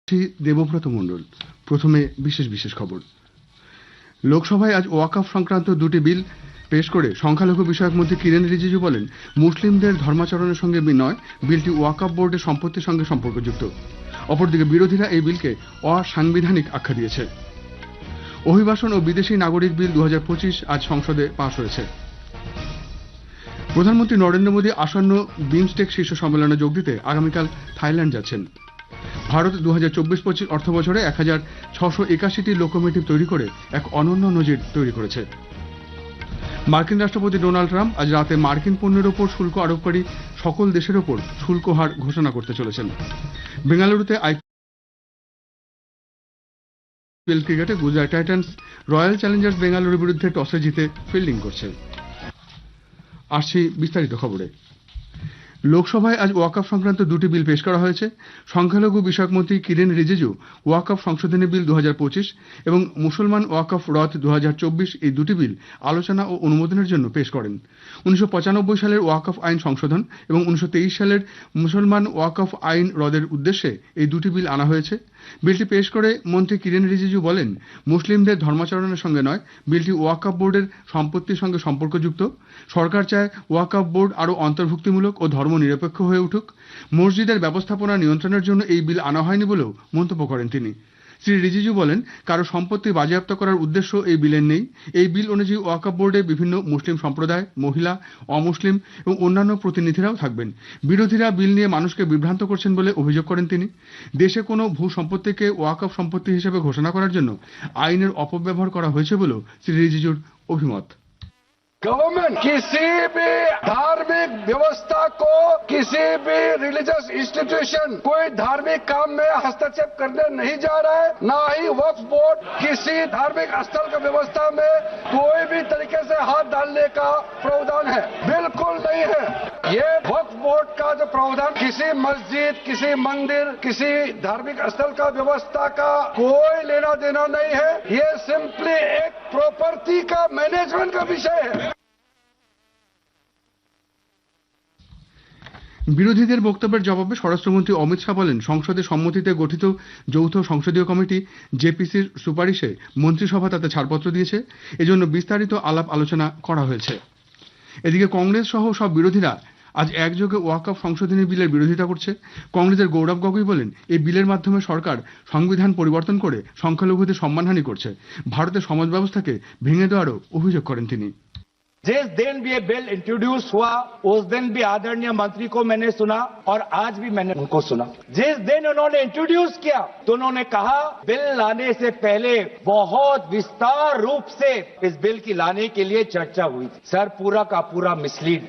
দেবব্রত মণ্ডল। প্রথমে বিশেষ বিশেষ খবর। লোকসভায় আজ ওয়াকফ সংক্রান্ত দুটি বিল পেশ করে সংখ্যালঘু বিষয়ক মন্ত্রী কিরেন রিজিজু বলেন, মুসলিমদের ধর্মাচরণের সঙ্গে নয়, বিলটি ওয়াকফ বোর্ডের সম্পত্তির সঙ্গে সম্পর্কযুক্ত। অপরদিকে বিরোধীরা এই বিলকে অসাংবিধানিক আখ্যা দিয়েছে। অভিবাসন ও বিদেশি নাগরিক বিল 2025 আজ সংসদে পাশ হয়েছে। প্রধানমন্ত্রী নরেন্দ্র মোদী আসন্ন বিমস্টেক শীর্ষ সম্মেলনে যোগ দিতে আগামীকাল থাইল্যান্ড যাচ্ছেন। ভারত 2024-25 অর্থবছরে 1681টি লোকোমোটিভ তৈরি করে এক অনন্য নজির তৈরি করেছে। মার্কিন রাষ্ট্রপতি ডোনাল্ড ট্রাম্প আজ রাতে মার্কিন পণ্যের ওপর শুল্ক আরোপকারী সকল দেশের ওপর শুল্ক হার ঘোষণা করতে চলেছেন। বেঙ্গালুরুতে আইপিএল ক্রিকেটে গুজরাট টাইটান্স রয়্যাল চ্যালেঞ্জার্স বেঙ্গালুরুর বিরুদ্ধে টসে জিতে ফিল্ডিং করছে। আসছি বিস্তারিত খবরে। লোকসভায় আজ ওয়াকফ সংক্রান্ত দুটি বিল পেশ করা হয়েছে। সংখ্যালঘু বিষয়ক মন্ত্রী কিরেন রিজিজু ওয়াকফ সংশোধনী বিল 2025 এবং মুসলমান ওয়াকফ রদ 2024 এই দুটি বিল আলোচনা ও অনুমোদনের জন্য পেশ করেন। 1995 সালের ওয়াকফ আইন সংশোধন এবং 1923 সালের মুসলমান ওয়াকফ আইন রদের উদ্দেশ্যে এই দুটি বিল আনা হয়েছে। বিলটি পেশ করে মন্ত্রী কিরেন রিজিজু বলেন, মুসলিমদের ধর্মাচরণের সঙ্গে নয়, বিলটি ওয়াকফ বোর্ডের সম্পত্তির সঙ্গে সম্পর্কযুক্ত। সরকার চায় ওয়াকফ বোর্ড আরও অন্তর্ভুক্তিমূলক ও ধর্ম নিরপেক্ষ হয়ে উঠুক। মসজিদের ব্যবস্থাপনা নিয়ন্ত্রণের জন্য এই বিল আনা হয়নি বলেও মন্তব্য করেন তিনি। শ্রী রিজিজু বলেন, কারো সম্পত্তি বাজেয়াপ্ত করার উদ্দেশ্য এই বিলের নেই। এই বিল অনুযায়ী ওয়াকফ বোর্ডে বিভিন্ন মুসলিম সম্প্রদায়, মহিলা, অমুসলিম এবং অন্যান্য প্রতিনিধিরাও থাকবেন। বিরোধীরা বিল নিয়ে মানুষকে বিভ্রান্ত করছেন বলে অভিযোগ করেন তিনি। দেশে কোনো ভূ সম্পত্তিকে ওয়াকফ সম্পত্তি হিসেবে ঘোষণা করার জন্য আইনের অপব্যবহার করা হয়েছে বলেও শ্রী রিজিজুর অভিমত। गवर्नमेंट किसी भी धार्मिक व्यवस्था को, किसी भी रिलीजियस इंस्टीट्यूशन कोई धार्मिक काम में हस्तक्षेप करने नहीं जा रहा है। ना ही वक्फ बोर्ड किसी धार्मिक स्थल की व्यवस्था में कोई भी तरीके से हाथ डालने का प्रावधान है, बिल्कुल नहीं है। ये वक्फ बोर्ड का जो प्रावधान किसी मस्जिद, किसी मंदिर, किसी धार्मिक स्थल का व्यवस्था का कोई लेना देना नहीं है। ये सिंपली एक प्रॉपर्टी का मैनेजमेंट का विषय है। বিরোধীদের বক্তব্যের জবাবে স্বরাষ্ট্রমন্ত্রী অমিত শাহ বলেন, সংসদে সম্মতিতে গঠিত যৌথ সংসদীয় কমিটি জেপিসির সুপারিশে মন্ত্রিসভা তাতে ছাড়পত্র দিয়েছে। এজন্য বিস্তারিত আলাপ আলোচনা করা হয়েছে। এদিকে কংগ্রেস সহ সব বিরোধীরা আজ একযোগে ওয়াকফ সংশোধনী বিলের বিরোধিতা করছে। কংগ্রেসের গৌরব গগৈ বলেন, এই বিলের মাধ্যমে সরকার সংবিধান পরিবর্তন করে সংখ্যালঘুদের সম্মানহানি করছে। ভারতের সমাজ ব্যবস্থাকে ভেঙে দেওয়ারও অভিযোগ করেন তিনি। जिस दिन भी ये बिल इंट्रोड्यूस हुआ उस दिन भी आदरणीय मंत्री को मैंने सुना और आज भी मैंने उनको सुना। जिस दिन उन्होंने इंट्रोड्यूस किया तो उन्होंने कहा बिल लाने से पहले बहुत विस्तार रूप से इस बिल की लाने के लिए चर्चा हुई थी। सर पूरा का पूरा मिसलीड।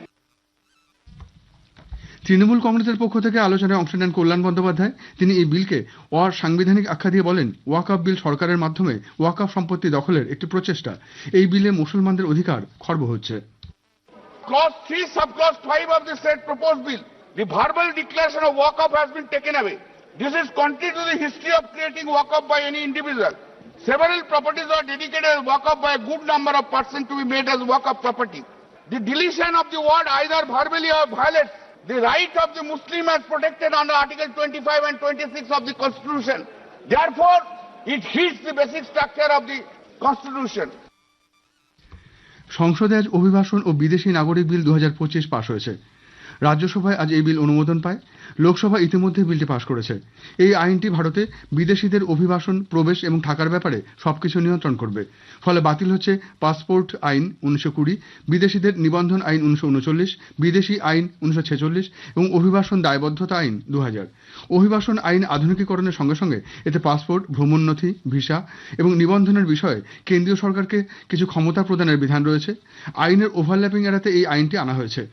তৃণমূল কংগ্রেসের পক্ষ থেকে আলোচনায় অংশ নেন কল্যাণ বন্দ্যোপাধ্যায়। তিনি এই বিলকে অসাংবিধানিক আখ্যা দিয়ে বলেন, ওয়াকফ বিল সরকারের মাধ্যমে ওয়াকফ সম্পত্তি দখলের একটি প্রচেষ্টা। এই বিলে মুসলমানদের অধিকার খর্ব হচ্ছে। Clause 3, subclause 5 of the said proposed bill, the verbal declaration of waqf has been taken away. This is contrary to the history of creating waqf by any individual. Several properties are dedicated as waqf by a good number of persons to be made as waqf property. The deletion of the word either verbally or violates the right of the Muslim as protected under Article 25 and 26 of the Constitution. Therefore, it hits the basic structure of the Constitution. সংসদে আজ অভিবাসন ও বিদেশি নাগরিক বিল 2025 পাশ হয়েছে। রাজ্যসভায় আজ এই বিল অনুমোদন পায়। লোকসভা ইতিমধ্যে বিলটি পাশ করেছে। এই আইনটি ভারতে বিদেশিদের অভিবাসন, প্রবেশ এবং থাকার ব্যাপারে সবকিছু নিয়ন্ত্রণ করবে। ফলে বাতিল হচ্ছে পাসপোর্ট আইন 1920, বিদেশিদের নিবন্ধন আইন 1939, বিদেশি আইন 1946 এবং অভিবাসন দায়বদ্ধতা আইন 2000। অভিবাসন আইন আধুনিকীকরণের সঙ্গে সঙ্গে এতে পাসপোর্ট, ভ্রমণ নথি, ভিসা এবং নিবন্ধনের বিষয়ে কেন্দ্রীয় সরকারকে কিছু ক্ষমতা প্রদানের বিধান রয়েছে। আইনের ওভারল্যাপিং এড়াতে এই আইনটি আনা হয়েছে।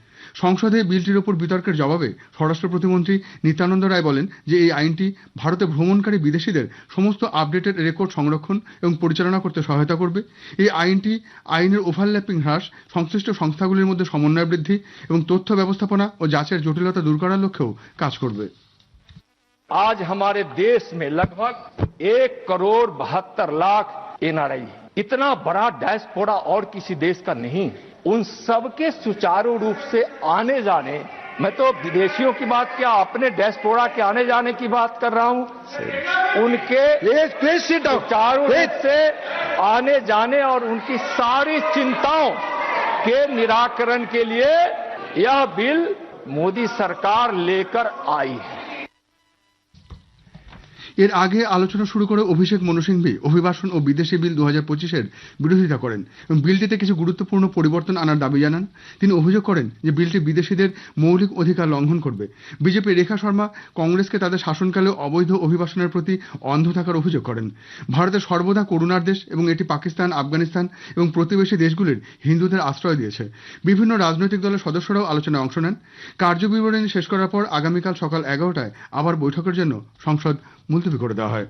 সংসদে বিলটির ওপর বিতর্কের জবাবে স্বরাষ্ট্র প্রতিমন্ত্রী নিত্যানন্দ রায় বলেন যে এই আইনটি ভারতে ভ্রমণকারী বিদেশিদের সমস্ত আপডেটেড রেকর্ড সংরক্ষণ এবং পরিচালনা করতে সহায়তা করবে। এই আইনটি আইনের ওভারল্যাপিং হ্রাস, সংশ্লিষ্ট সংস্থাগুলির মধ্যে সমন্বয় বৃদ্ধি এবং তথ্য ব্যবস্থাপনা ও যাচের জটিলতা দূর করার লক্ষ্যেও কাজ করবে। आज हमारे देश में लगभग 1,72,00,000 एनआरआई है। इतना बड़ा डायस्पोरा और किसी देश का नहीं। उन सबके सुचारू रूप से आने जाने मैं तो विदेशियों की बात क्या, अपने डायस्पोरा के आने जाने की बात कर रहा हूं। उनके चारों रूप से आने जाने और उनकी सारी चिंताओं के निराकरण के लिए यह बिल मोदी सरकार लेकर आई है। এর আগে আলোচনা শুরু করে অভিষেক মনু সিংভি অভিবাসন ও বিদেশি বিল 2025-এর বিরোধিতা করেন এবং বিলটিতে কিছু গুরুত্বপূর্ণ পরিবর্তন আনার দাবি জানান। তিনি অভিযোগ করেন যে বিলটি বিদেশিদের মৌলিক অধিকার লঙ্ঘন করবে। বিজেপি রেখা শর্মা কংগ্রেসকে তাদের শাসনকালে অবৈধ অভিবাসনের প্রতি অন্ধ থাকার অভিযোগ করেন। ভারতের সর্বদা করুণার দেশ এবং এটি পাকিস্তান, আফগানিস্তান এবং প্রতিবেশী দেশগুলির হিন্দুদের আশ্রয় দিয়েছে। বিভিন্ন রাজনৈতিক দলের সদস্যরাও আলোচনায় অংশ নেন। কার্যবিবরণী শেষ করার পর আগামীকাল সকাল 11টায় আবার বৈঠকের জন্য সংসদ মুলতবি করে দেওয়া হয়।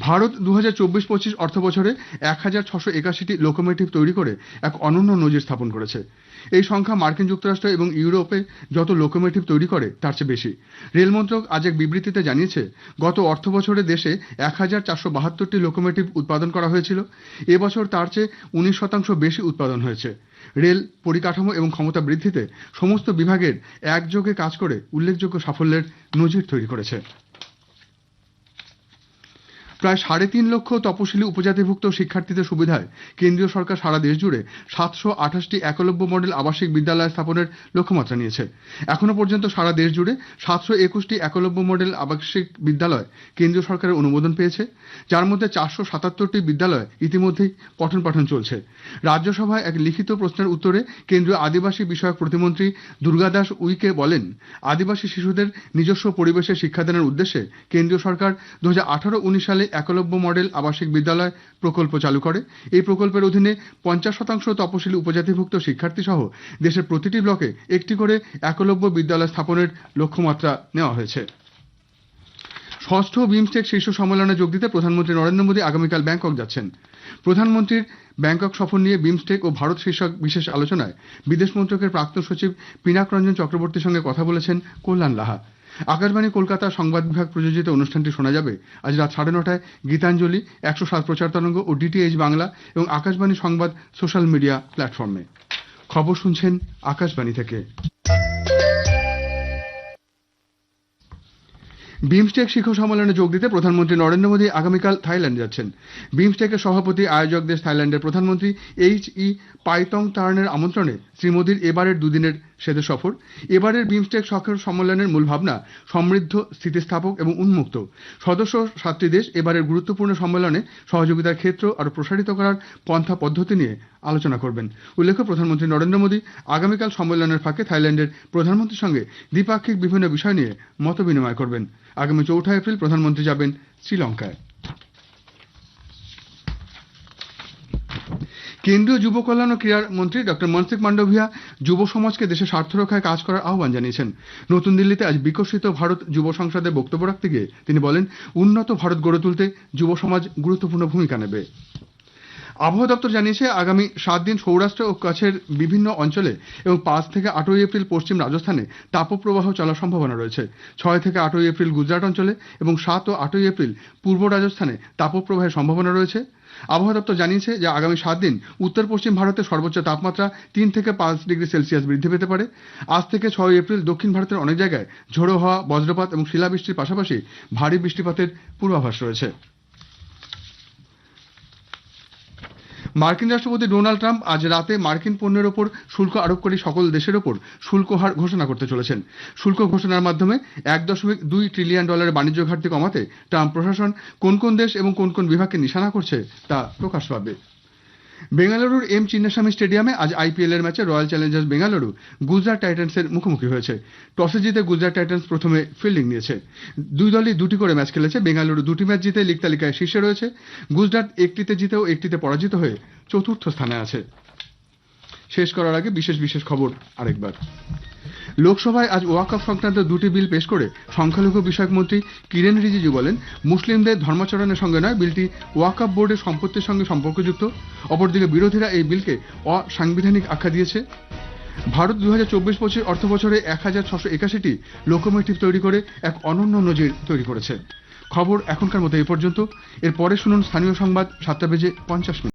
ভারত 2024-25 অর্থ বছরে 1681টি লোকোমোটিভ তৈরি করে এক অনন্য নজির স্থাপন করেছে। এই সংখ্যা মার্কিন যুক্তরাষ্ট্র এবং ইউরোপে যত লোকোমোটিভ তৈরি করে তার চেয়ে বেশি। রেল মন্ত্রক আজ এক বিবৃতিতে জানিয়েছে, গত অর্থ বছরে দেশে 1472টি লোকোমোটিভ উৎপাদন করা হয়েছিল। এবছর তার চেয়ে 19% বেশি উৎপাদন হয়েছে। রেল পরিকাঠামো এবং ক্ষমতা বৃদ্ধিতে সমস্ত বিভাগের একযোগে কাজ করে উল্লেখযোগ্য সাফল্যের নজির তৈরি করেছে। প্রায় 3.5 লক্ষ তপশিলি উপজাতিভুক্ত শিক্ষার্থীদের সুবিধায় কেন্দ্রীয় সরকার সারা দেশ জুড়ে 728টি একলব্য মডেল আবাসিক বিদ্যালয় স্থাপনের লক্ষ্যমাত্রা নিয়েছে। এখনো পর্যন্ত সারা দেশ জুড়ে 721টি একলব্য মডেল আবাসিক বিদ্যালয় কেন্দ্রীয় সরকারের অনুমোদন পেয়েছে, যার মধ্যে 477টি বিদ্যালয় ইতিমধ্যেই পঠন পাঠন চলছে। রাজ্যসভায় এক লিখিত প্রশ্নের উত্তরে কেন্দ্রীয় আদিবাসী বিষয়ক প্রতিমন্ত্রী দুর্গাদাস উইকে বলেন, আদিবাসী শিশুদের নিজস্ব পরিবেশে শিক্ষাদানের উদ্দেশ্যে কেন্দ্রীয় সরকার 2018-19 সালে একলব্য মডেল আবাসিক বিদ্যালয় প্রকল্প চালু করে। এই প্রকল্পের অধীনে 50% তপশিলি উপজাতিভুক্ত শিক্ষার্থী সহ দেশের প্রতিটি ব্লকে একটি করে একলব্য বিদ্যালয় স্থাপনের লক্ষ্যমাত্রা নেওয়া হয়েছে। ষষ্ঠ বিমস্টেক শীর্ষ সম্মেলনে যোগ দিতে প্রধানমন্ত্রী নরেন্দ্র মোদী আগামীকাল ব্যাংকক যাচ্ছেন। প্রধানমন্ত্রীর ব্যাংকক সফর নিয়ে বিমস্টেক ও ভারত শীর্ষক বিশেষ আলোচনায় বিদেশ মন্ত্রকের প্রাক্তন সচিব পিনাক রঞ্জন চক্রবর্তীর সঙ্গে কথা বলেছেন কল্যাণ লাহা। আকাশবাণী কলকাতা সংবাদ বিভাগ প্রযোজিত অনুষ্ঠানটি শোনা যাবে আজ রাত 9:30টায় গীতাঞ্জলি, 107 প্রচার তরঙ্গ ও ডিটিএইচ বাংলা এবং আকাশবাণী সংবাদ সোশ্যাল মিডিয়া প্ল্যাটফর্মে। খবর শুনছেন আকাশবাণী থেকে। বিমস্টেক শিখর সম্মেলনে যোগ দিতে প্রধানমন্ত্রী নরেন্দ্র মোদী আগামীকাল থাইল্যান্ড যাচ্ছেন। বিমস্টেকের সভাপতি আয়োজক দেশ থাইল্যান্ডের প্রধানমন্ত্রী এইচ.ই. পাইতংতার্নের আমন্ত্রণে শ্রী মোদীর এবারের দুদিনের সেদেশ সফর। এবারের বিমস্টেক শিখর সম্মেলনের মূল ভাবনা সমৃদ্ধ, স্থিতিস্থাপক এবং উন্মুক্ত। সদস্য 7টি দেশ এবারের গুরুত্বপূর্ণ সম্মেলনে সহযোগিতার ক্ষেত্র আরও প্রসারিত করার পন্থা পদ্ধতি নিয়ে আলোচনা করবেন। উল্লেখ্য, প্রধানমন্ত্রী নরেন্দ্র মোদী আগামীকাল সম্মেলনের ফাঁকে থাইল্যান্ডের প্রধানমন্ত্রীর সঙ্গে দ্বিপাক্ষিক বিভিন্ন বিষয় নিয়ে মত বিনিময় করবেন। আগামী 4 এপ্রিল প্রধানমন্ত্রী যাবেন শ্রীলঙ্কায়। কেন্দ্রীয় যুব কল্যাণ ও ক্রীড়া মন্ত্রী ডক্টর মনসুখ মান্ডভিয়া যুব সমাজকে দেশের স্বার্থ রক্ষায় কাজ করার আহ্বান জানিয়েছেন। নতুন দিল্লিতে আজ বিকশিত ভারত যুব সংসদে বক্তব্য রাখতে গিয়ে তিনি বলেন, উন্নত ভারত গড়ে তুলতে যুব সমাজ গুরুত্বপূর্ণ ভূমিকা নেবে। আবহাওয়া দপ্তর জানিয়েছে, আগামী 7 দিন সৌরাষ্ট্র ও কচ্ছের বিভিন্ন অঞ্চলে এবং 5 থেকে 8 এপ্রিল পশ্চিম রাজস্থানে তাপপ্রবাহ চলার সম্ভাবনা রয়েছে। 6 থেকে 8 এপ্রিল গুজরাট অঞ্চলে এবং 7 ও 8 এপ্রিল পূর্ব রাজস্থানে তাপপ্রবাহের সম্ভাবনা রয়েছে। আবহাওয়া দপ্তর জানিয়েছে যে আগামী 7 দিন উত্তর পশ্চিম ভারতের সর্বোচ্চ তাপমাত্রা 3 থেকে 5 ডিগ্রি সেলসিয়াস বৃদ্ধি পেতে পারে। আজ থেকে 6 এপ্রিল দক্ষিণ ভারতের অনেক জায়গায় ঝোড়ো হাওয়া, বজ্রপাত এবং শিলাবৃষ্টির পাশাপাশি ভারী বৃষ্টিপাতের পূর্বাভাস রয়েছে। মার্কিন রাষ্ট্রপতি ডোনাল্ড ট্রাম্প আজ রাতে মার্কিন পণ্যের ওপর শুল্ক আরোপকারী সকল দেশের ওপর শুল্ক হার ঘোষণা করতে চলেছেন। শুল্ক ঘোষণার মাধ্যমে $1.2 ট্রিলিয়ন বাণিজ্য ঘাটতি কমাতে ট্রাম্প প্রশাসন কোন কোন দেশ এবং কোন কোন বিভাগকে নিশানা করছে তা প্রকাশ পাবে। বেঙ্গালুরুর এম চিন্নাস্বামী স্টেডিয়ামে আজ আইপিএল এর ম্যাচে রয়্যাল চ্যালেঞ্জার্স বেঙ্গালুরু গুজরাট টাইটান্সের মুখোমুখি হয়েছে। টসে জিতে গুজরাট টাইটান্স প্রথমে ফিল্ডিং নিয়েছে। দুই দলই 2টি করে ম্যাচ খেলেছে। বেঙ্গালুরু 2টি ম্যাচ জিতে লীগ তালিকায় শীর্ষে রয়েছে। গুজরাট 1টিতে জিতেও 1টিতে পরাজিত হয়ে 4র্থ স্থানে আছে। শেষ করার আগে বিশেষ খবর আরেকবার। লোকসভায় আজ ওয়াকফ সংক্রান্ত 2টি বিল পেশ করে সংখ্যালঘু বিষয়ক মন্ত্রী কিরেন রিজিজু বলেন, মুসলিমদের ধর্মাচরণের সঙ্গে নয়, বিলটি ওয়াকফ বোর্ডের সম্পত্তির সঙ্গে সম্পর্কযুক্ত। অপরদিকে বিরোধীরা এই বিলকে অসাংবিধানিক আখ্যা দিয়েছে। ভারত 2024-25 অর্থ বছরে 1681টি লোকোমোটিভ তৈরি করে এক অনন্য নজির তৈরি করেছে। খবর এখনকার মতো এই পর্যন্ত। এর পরে শুনুন স্থানীয় সংবাদ 7:50।